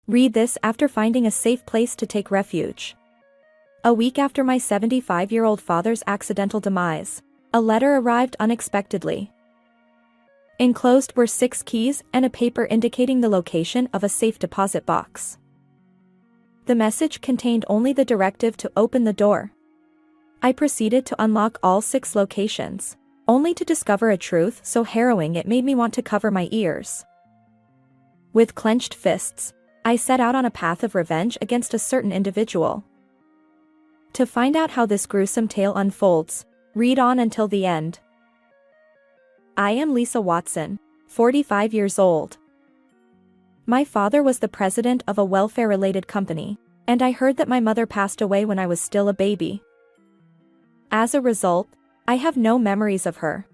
Read this after finding a safe place to take refuge. A week after my 75-year-old father's accidental demise, a letter arrived unexpectedly. Enclosed were 6 keys and a paper indicating the location of a safe deposit box. The message contained only the directive to open the door. I proceeded to unlock all 6 locations, only to discover a truth so harrowing it made me want to cover my ears. With clenched fists, I set out on a path of revenge against a certain individual. To find out how this gruesome tale unfolds, read on until the end. I am Lisa Watson, 45 years old. My father was the president of a welfare-related company, and I heard that my mother passed away when I was still a baby. As a result, I have no memories of her.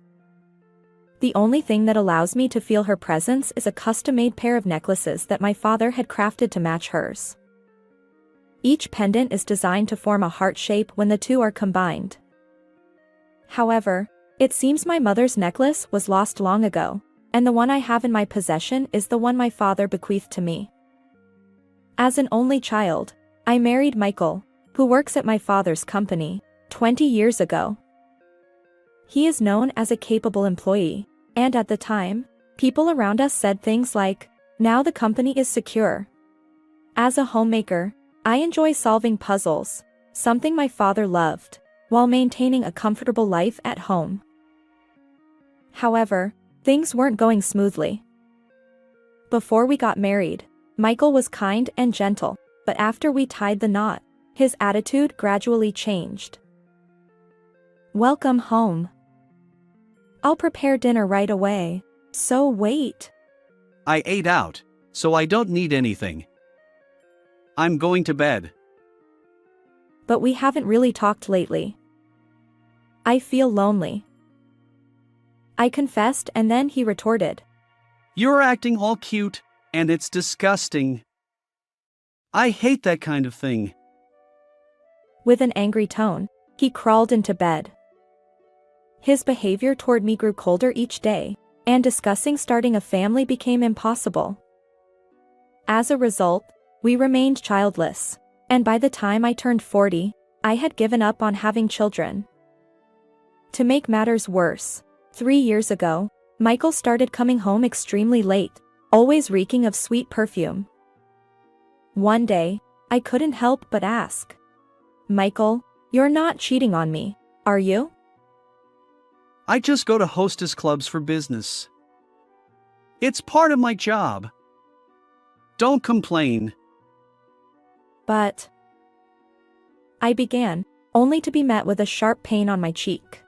The only thing that allows me to feel her presence is a custom-made pair of necklaces that my father had crafted to match hers. Each pendant is designed to form a heart shape when the two are combined. However, it seems my mother's necklace was lost long ago, and the one I have in my possession is the one my father bequeathed to me. As an only child, I married Michael, who works at my father's company, 20 years ago. He is known as a capable employee, and at the time, people around us said things like, "Now the company is secure." As a homemaker, I enjoy solving puzzles, something my father loved, while maintaining a comfortable life at home. However, things weren't going smoothly. Before we got married, Michael was kind and gentle, but after we tied the knot, his attitude gradually changed. "Welcome home. I'll prepare dinner right away, so wait." I ate out, so I don't need anything. I'm going to bed. But we haven't really talked lately. I feel lonely. I confessed, and then he retorted, You're acting all cute, and it's disgusting. I hate that kind of thing. With an angry tone, he crawled into bed. His behavior toward me grew colder each day, and discussing starting a family became impossible. As a result, we remained childless, and by the time I turned 40, I had given up on having children. To make matters worse, 3 years ago, Michael started coming home extremely late, always reeking of sweet perfume. One day, I couldn't help but ask, "Michael, you're not cheating on me, are you?" I just go to hostess clubs for business. It's part of my job. Don't complain. But I began, only to be met with a sharp pain on my cheek.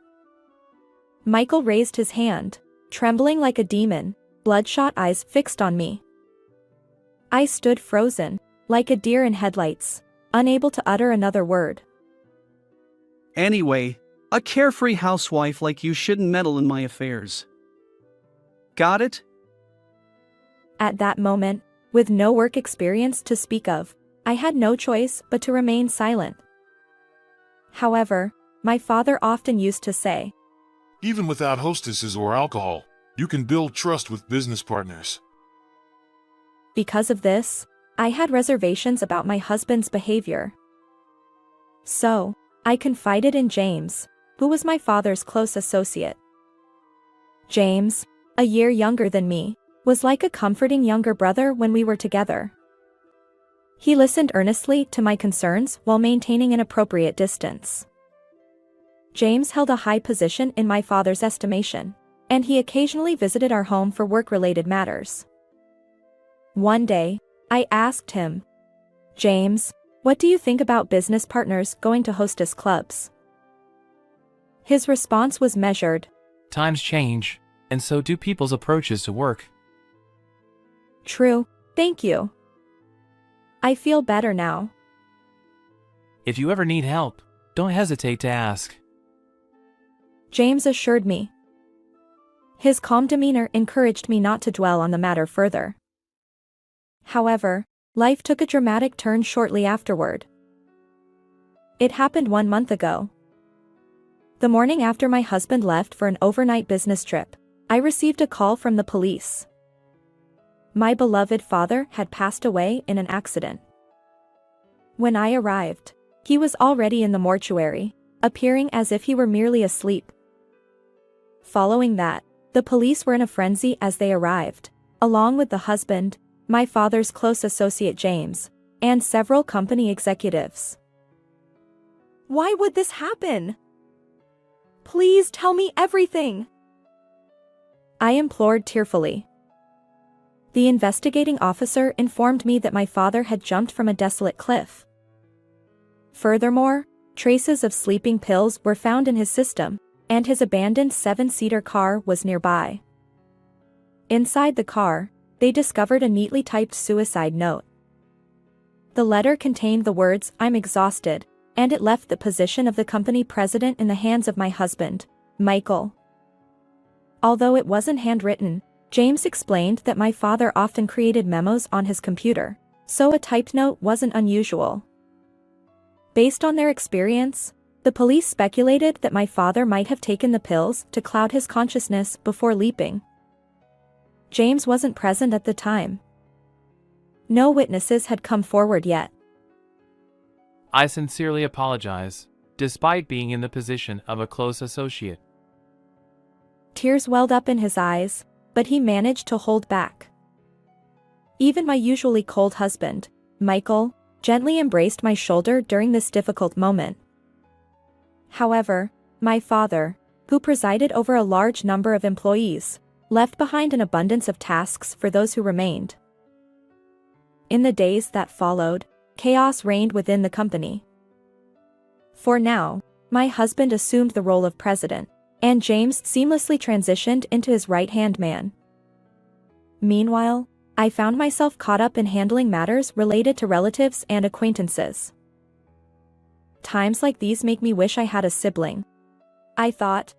Michael raised his hand, trembling like a demon, bloodshot eyes fixed on me. I stood frozen, like a deer in headlights, unable to utter another word. Anyway, a carefree housewife like you shouldn't meddle in my affairs. Got it? At that moment, with no work experience to speak of, I had no choice but to remain silent. However, my father often used to say, "Even without hostesses or alcohol, you can build trust with business partners." Because of this, I had reservations about my husband's behavior. So, I confided in James, who was my father's close associate. James, a year younger than me, was like a comforting younger brother when we were together. He listened earnestly to my concerns while maintaining an appropriate distance. James held a high position in my father's estimation, and he occasionally visited our home for work-related matters. One day, I asked him, "James, what do you think about business partners going to hostess clubs?" His response was measured. Times change, and so do people's approaches to work. "True, thank you. I feel better now." If you ever need help, don't hesitate to ask. James assured me. His calm demeanor encouraged me not to dwell on the matter further. However, life took a dramatic turn shortly afterward. It happened 1 month ago. The morning after my husband left for an overnight business trip, I received a call from the police. My beloved father had passed away in an accident. When I arrived, he was already in the mortuary, appearing as if he were merely asleep. Following that, the police were in a frenzy as they arrived, along with the husband, my father's close associate James, and several company executives. Why would this happen? Please tell me everything, I implored tearfully. The investigating officer informed me that my father had jumped from a desolate cliff. Furthermore, traces of sleeping pills were found in his system, and his abandoned 7-seater car was nearby. Inside the car, they discovered a neatly typed suicide note. The letter contained the words, "I'm exhausted," and it left the position of the company president in the hands of my husband, Michael. Although it wasn't handwritten, James explained that my father often created memos on his computer, so a typed note wasn't unusual. Based on their experience, the police speculated that my father might have taken the pills to cloud his consciousness before leaping. James wasn't present at the time. No witnesses had come forward yet. I sincerely apologize, despite being in the position of a close associate. Tears welled up in his eyes, but he managed to hold back. Even my usually cold husband, Michael, gently embraced my shoulder during this difficult moment. However, my father, who presided over a large number of employees, left behind an abundance of tasks for those who remained. In the days that followed, chaos reigned within the company. For now, my husband assumed the role of president, and James seamlessly transitioned into his right-hand man. Meanwhile, I found myself caught up in handling matters related to relatives and acquaintances. Times like these make me wish I had a sibling, I thought.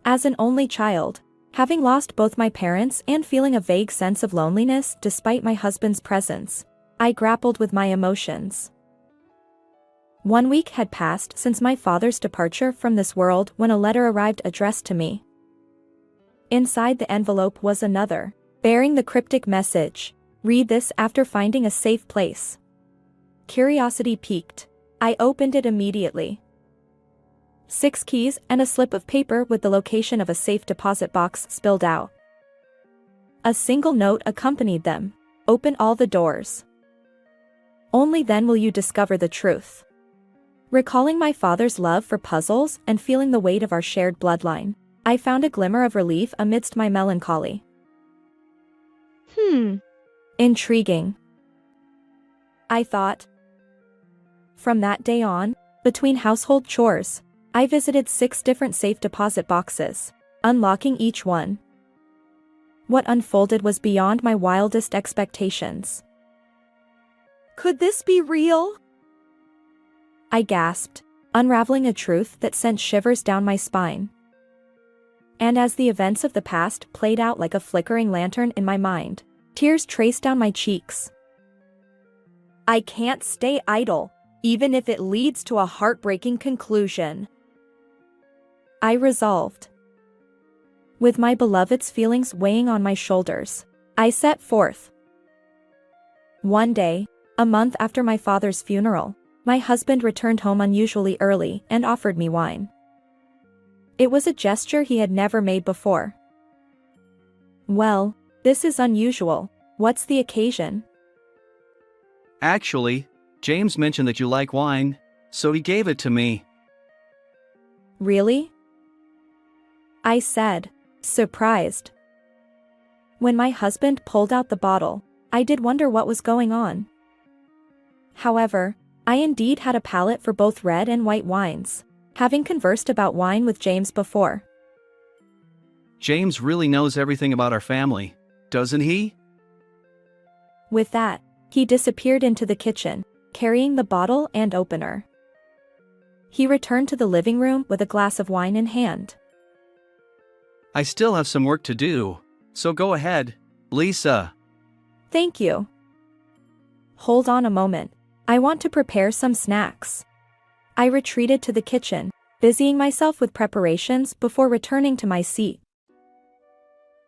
As an only child, having lost both my parents and feeling a vague sense of loneliness despite my husband's presence, I grappled with my emotions. 1 week had passed since my father's departure from this world when a letter arrived addressed to me. Inside the envelope was another, bearing the cryptic message, "Read this after finding a safe place." Curiosity piqued. I opened it immediately. 6 keys and a slip of paper with the location of a safe deposit box spilled out. A single note accompanied them. "Open all the doors. Only then will you discover the truth." Recalling my father's love for puzzles and feeling the weight of our shared bloodline, I found a glimmer of relief amidst my melancholy. Intriguing, I thought. From that day on, between household chores, I visited 6 different safe deposit boxes, unlocking each one. What unfolded was beyond my wildest expectations. Could this be real? I gasped, unraveling a truth that sent shivers down my spine. And as the events of the past played out like a flickering lantern in my mind, tears traced down my cheeks. I can't stay idle, even if it leads to a heartbreaking conclusion, I resolved. With my beloved's feelings weighing on my shoulders, I set forth. One day, a month after my father's funeral, my husband returned home unusually early and offered me wine. It was a gesture he had never made before. "Well, this is unusual. What's the occasion?" Actually, James mentioned that you like wine, so he gave it to me. "Really?" I said, surprised. When my husband pulled out the bottle, I did wonder what was going on. However, I indeed had a palate for both red and white wines, having conversed about wine with James before. James really knows everything about our family, doesn't he? With that, he disappeared into the kitchen, carrying the bottle and opener. He returned to the living room with a glass of wine in hand. I still have some work to do, so go ahead, Lisa. Thank you. Hold on a moment. I want to prepare some snacks. I retreated to the kitchen, busying myself with preparations before returning to my seat.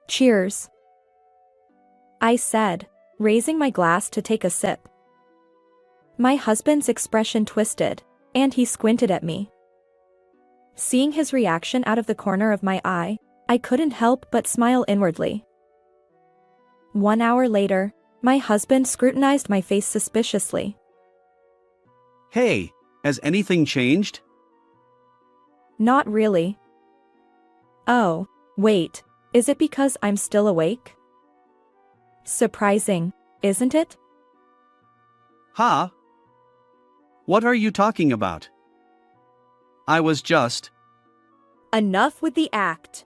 Cheers. I said, raising my glass to take a sip. My husband's expression twisted, and he squinted at me. Seeing his reaction out of the corner of my eye, I couldn't help but smile inwardly. 1 hour later, my husband scrutinized my face suspiciously. Hey, has anything changed? Not really. Oh, wait, is it because I'm still awake? Surprising, isn't it? Huh? What are you talking about? I was just... Enough with the act.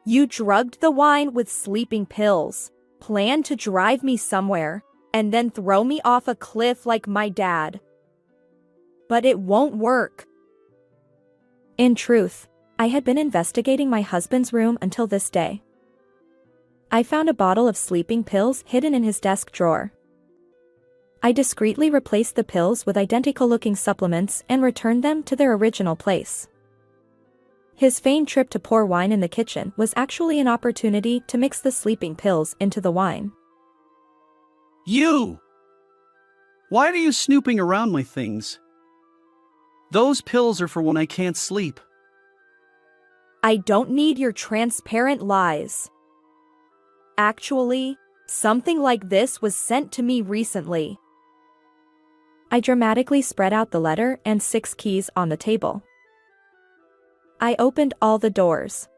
You drugged the wine with sleeping pills, planned to drive me somewhere, and then throw me off a cliff like my dad. But it won't work. In truth, I had been investigating my husband's room until this day. I found a bottle of sleeping pills hidden in his desk drawer. I discreetly replaced the pills with identical-looking supplements and returned them to their original place. His feigned trip to pour wine in the kitchen was actually an opportunity to mix the sleeping pills into the wine. You! Why are you snooping around my things? Those pills are for when I can't sleep. I don't need your transparent lies. Actually, something like this was sent to me recently. I dramatically spread out the letter and 6 keys on the table. I opened all the doors.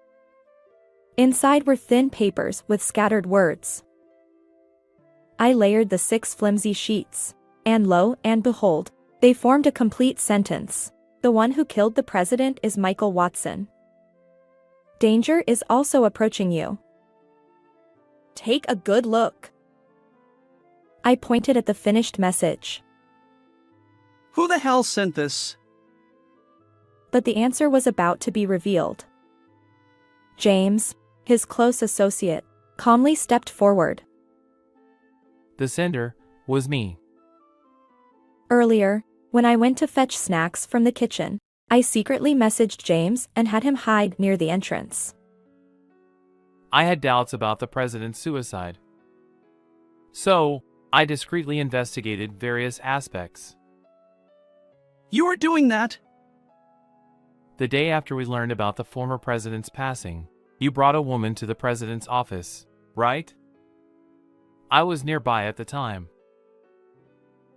Inside were thin papers with scattered words. I layered the 6 flimsy sheets, and lo and behold, they formed a complete sentence. The one who killed the president is Michael Watson. Danger is also approaching you. Take a good look. I pointed at the finished message. Who the hell sent this? But the answer was about to be revealed. James, his close associate, calmly stepped forward. The sender was me. Earlier, when I went to fetch snacks from the kitchen, I secretly messaged James and had him hide near the entrance. I had doubts about the president's suicide. So, I discreetly investigated various aspects. You were doing that? The day after we learned about the former president's passing, you brought a woman to the president's office, right? I was nearby at the time.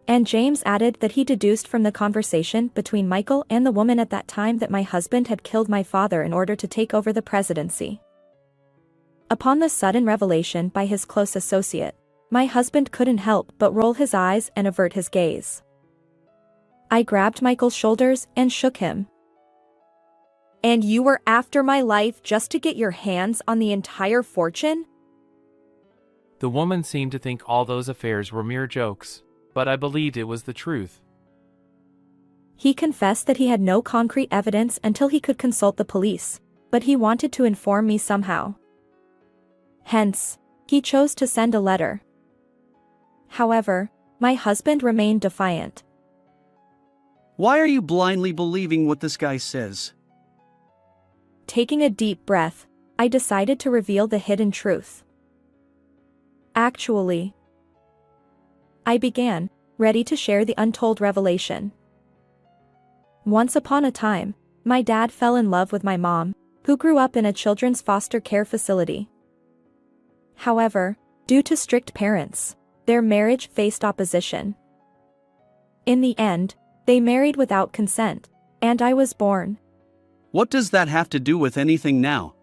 And James added that he deduced from the conversation between Michael and the woman at that time that my husband had killed my father in order to take over the presidency. Upon the sudden revelation by his close associate, my husband couldn't help but roll his eyes and avert his gaze. I grabbed Michael's shoulders and shook him. And you were after my life just to get your hands on the entire fortune? The woman seemed to think all those affairs were mere jokes, but I believed it was the truth. He confessed that he had no concrete evidence until he could consult the police, but he wanted to inform me somehow. Hence, he chose to send a letter. However, my husband remained defiant. Why are you blindly believing what this guy says? Taking a deep breath, I decided to reveal the hidden truth. Actually, I began, ready to share the untold revelation. Once upon a time, my dad fell in love with my mom, who grew up in a children's foster care facility. However, due to strict parents, their marriage faced opposition. In the end, they married without consent, and I was born. What does that have to do with anything now?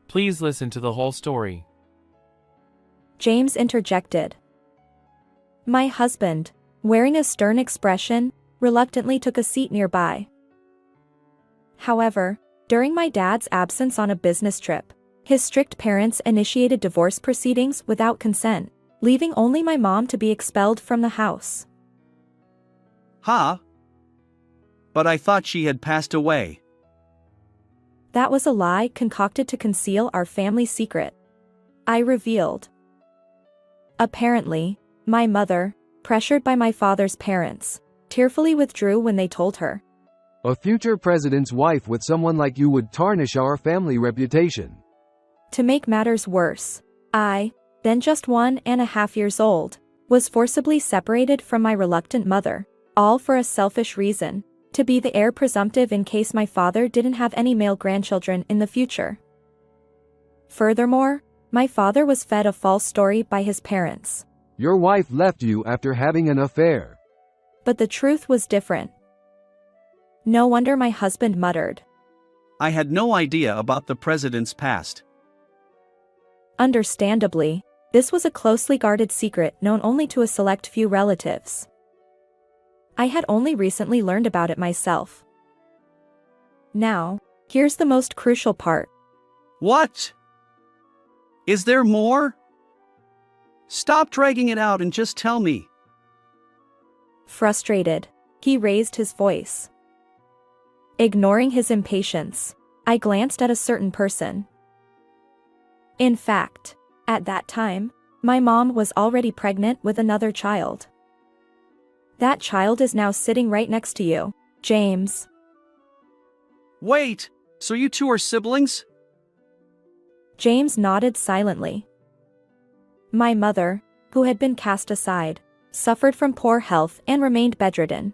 Please listen to the whole story. James interjected. My husband, wearing a stern expression, reluctantly took a seat nearby. However, during my dad's absence on a business trip, his strict parents initiated divorce proceedings without consent, leaving only my mom to be expelled from the house. Huh? But I thought she had passed away. That was a lie concocted to conceal our family secret. I revealed. Apparently, my mother, pressured by my father's parents, tearfully withdrew when they told her. A future president's wife with someone like you would tarnish our family reputation. To make matters worse, I, then just 1.5 years old, was forcibly separated from my reluctant mother, all for a selfish reason, to be the heir presumptive in case my father didn't have any male grandchildren in the future. Furthermore, my father was fed a false story by his parents. Your wife left you after having an affair. But the truth was different. No wonder my husband muttered. I had no idea about the president's past. Understandably, this was a closely guarded secret known only to a select few relatives. I had only recently learned about it myself. Now, here's the most crucial part. What? Is there more? Stop dragging it out and just tell me. Frustrated, he raised his voice. Ignoring his impatience, I glanced at a certain person. In fact, at that time, my mom was already pregnant with another child. That child is now sitting right next to you, James. Wait, so you two are siblings? James nodded silently. My mother, who had been cast aside, suffered from poor health and remained bedridden.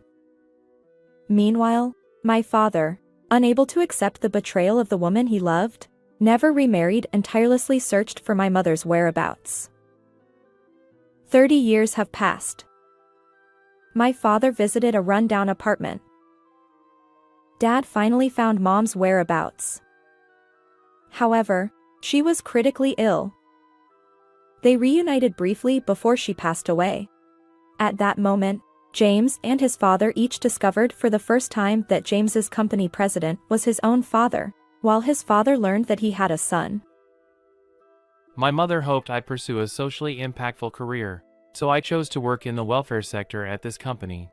Meanwhile, my father, unable to accept the betrayal of the woman he loved, never remarried and tirelessly searched for my mother's whereabouts. 30 years have passed. My father visited a rundown apartment. Dad finally found Mom's whereabouts. However, she was critically ill. They reunited briefly before she passed away. At that moment, James and his father each discovered for the first time that James's company president was his own father, while his father learned that he had a son. My mother hoped I'd pursue a socially impactful career, so I chose to work in the welfare sector at this company.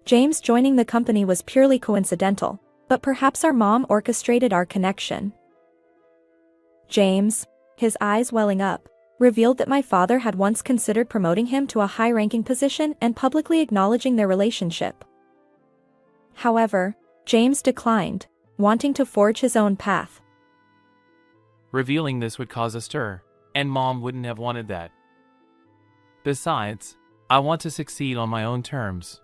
James joining the company was purely coincidental, but perhaps our mom orchestrated our connection. James, his eyes welling up, revealed that my father had once considered promoting him to a high-ranking position and publicly acknowledging their relationship. However, James declined, wanting to forge his own path. Revealing this would cause a stir, and Mom wouldn't have wanted that. Besides, I want to succeed on my own terms.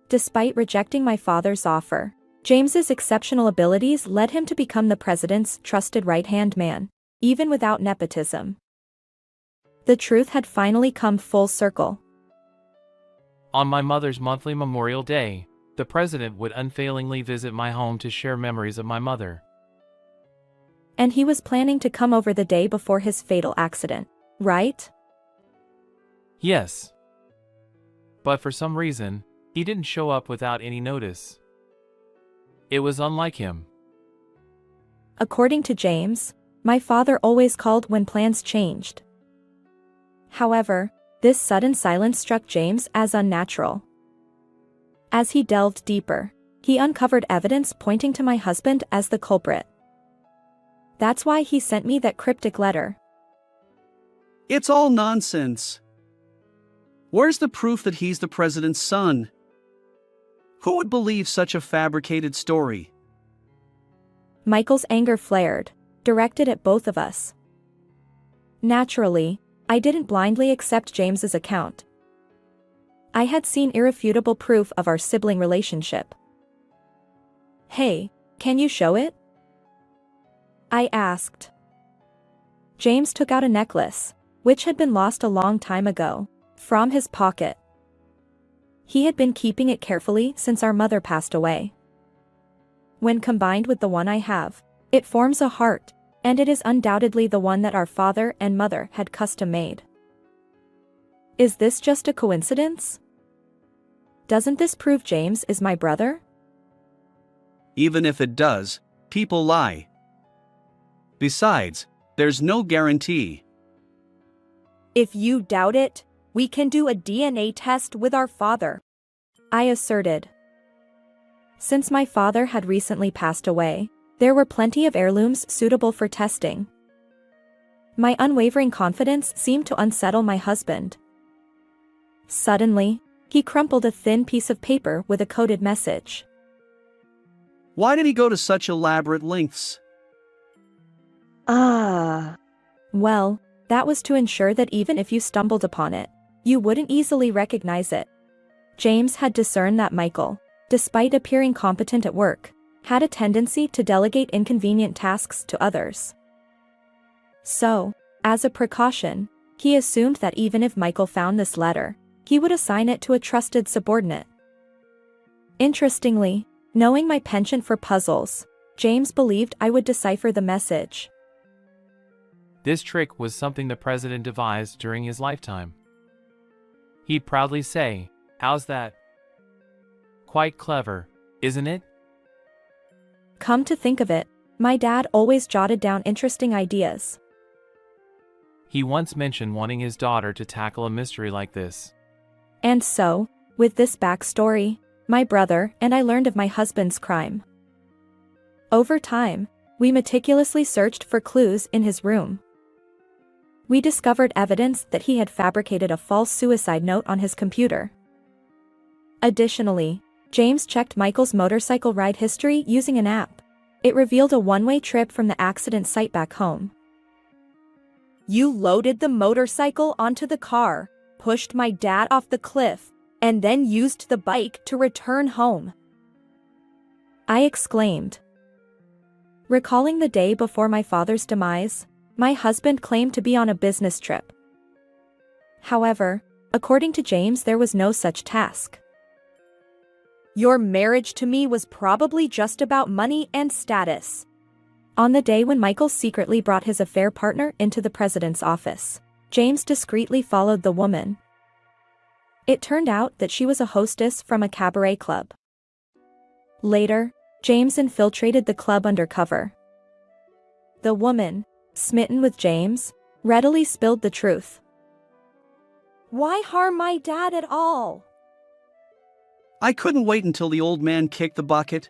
Despite rejecting my father's offer, James's exceptional abilities led him to become the president's trusted right-hand man, even without nepotism. The truth had finally come full circle. On my mother's monthly Memorial Day, the president would unfailingly visit my home to share memories of my mother. And he was planning to come over the day before his fatal accident, right? Yes. But for some reason, he didn't show up without any notice. It was unlike him. According to James, my father always called when plans changed. However, this sudden silence struck James as unnatural. As he delved deeper, he uncovered evidence pointing to my husband as the culprit. That's why he sent me that cryptic letter. It's all nonsense. Where's the proof that he's the president's son? Who would believe such a fabricated story? Michael's anger flared, directed at both of us. Naturally, I didn't blindly accept James's account. I had seen irrefutable proof of our sibling relationship. Hey, can you show it? I asked. James took out a necklace, which had been lost a long time ago, from his pocket. He had been keeping it carefully since our mother passed away. When combined with the one I have, it forms a heart, and it is undoubtedly the one that our father and mother had custom made. Is this just a coincidence? Doesn't this prove James is my brother? Even if it does, people lie. Besides, there's no guarantee. If you doubt it, we can do a DNA test with our father, I asserted. Since my father had recently passed away, there were plenty of heirlooms suitable for testing. My unwavering confidence seemed to unsettle my husband. Suddenly, he crumpled a thin piece of paper with a coded message. Why did he go to such elaborate lengths? Well, that was to ensure that even if you stumbled upon it, you wouldn't easily recognize it. James had discerned that Michael, despite appearing competent at work, had a tendency to delegate inconvenient tasks to others. So, as a precaution, he assumed that even if Michael found this letter, he would assign it to a trusted subordinate. Interestingly, knowing my penchant for puzzles, James believed I would decipher the message. This trick was something the president devised during his lifetime. He'd proudly say, "How's that? Quite clever, isn't it?" Come to think of it, my dad always jotted down interesting ideas. He once mentioned wanting his daughter to tackle a mystery like this. And so, with this backstory, my brother and I learned of my husband's crime. Over time, we meticulously searched for clues in his room. We discovered evidence that he had fabricated a false suicide note on his computer. Additionally, James checked Michael's motorcycle ride history using an app. It revealed a one-way trip from the accident site back home. "You loaded the motorcycle onto the car, pushed my dad off the cliff, and then used the bike to return home," I exclaimed. Recalling the day before my father's demise, my husband claimed to be on a business trip. However, according to James, there was no such task. "Your marriage to me was probably just about money and status." On the day when Michael secretly brought his affair partner into the president's office, James discreetly followed the woman. It turned out that she was a hostess from a cabaret club. Later, James infiltrated the club undercover. The woman, smitten with James, readily spilled the truth. "Why harm my dad at all?" I couldn't wait until the old man kicked the bucket.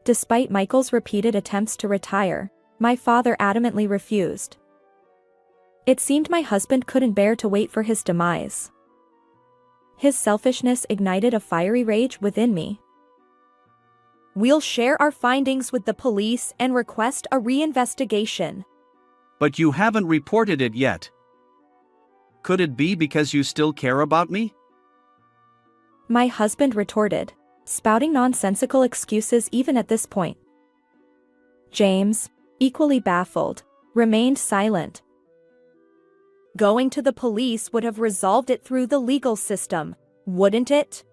Despite Michael's repeated attempts to retire, my father adamantly refused. It seemed my husband couldn't bear to wait for his demise. His selfishness ignited a fiery rage within me. "We'll share our findings with the police and request a reinvestigation." But you haven't reported it yet. Could it be because you still care about me? My husband retorted, spouting nonsensical excuses even at this point. James, equally baffled, remained silent. "Going to the police would have resolved it through the legal system, wouldn't it?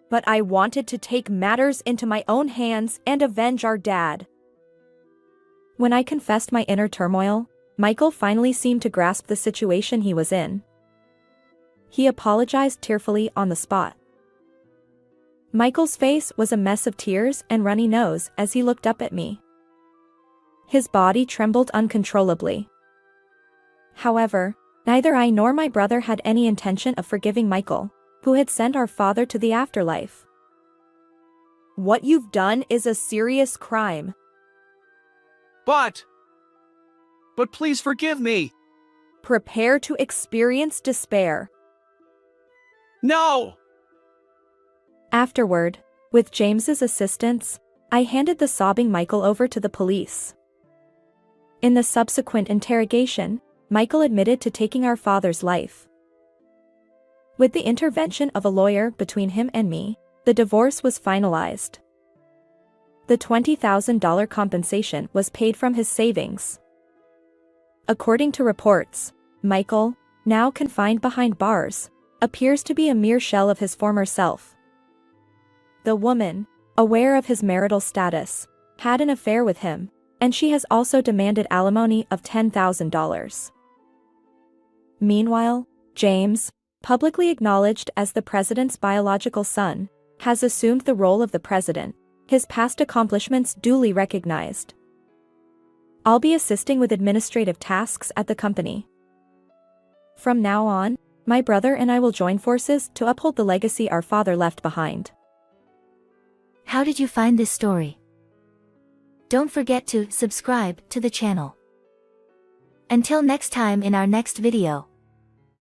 But I wanted to take matters into my own hands and avenge our dad." When I confessed my inner turmoil, Michael finally seemed to grasp the situation he was in. He apologized tearfully on the spot. Michael's face was a mess of tears and runny nose as he looked up at me. His body trembled uncontrollably. However, neither I nor my brother had any intention of forgiving Michael, who had sent our father to the afterlife. "What you've done is a serious crime." But please forgive me. "Prepare to experience despair." No! Afterward, with James's assistance, I handed the sobbing Michael over to the police. In the subsequent interrogation, Michael admitted to taking our father's life. With the intervention of a lawyer between him and me, the divorce was finalized. The $20,000 compensation was paid from his savings. According to reports, Michael, now confined behind bars, appears to be a mere shell of his former self. The woman, aware of his marital status, had an affair with him, and she has also demanded alimony of $10,000. Meanwhile, James, publicly acknowledged as the president's biological son, has assumed the role of the president, his past accomplishments duly recognized. I'll be assisting with administrative tasks at the company. From now on, my brother and I will join forces to uphold the legacy our father left behind. How did you find this story? Don't forget to subscribe to the channel. Until next time in our next video.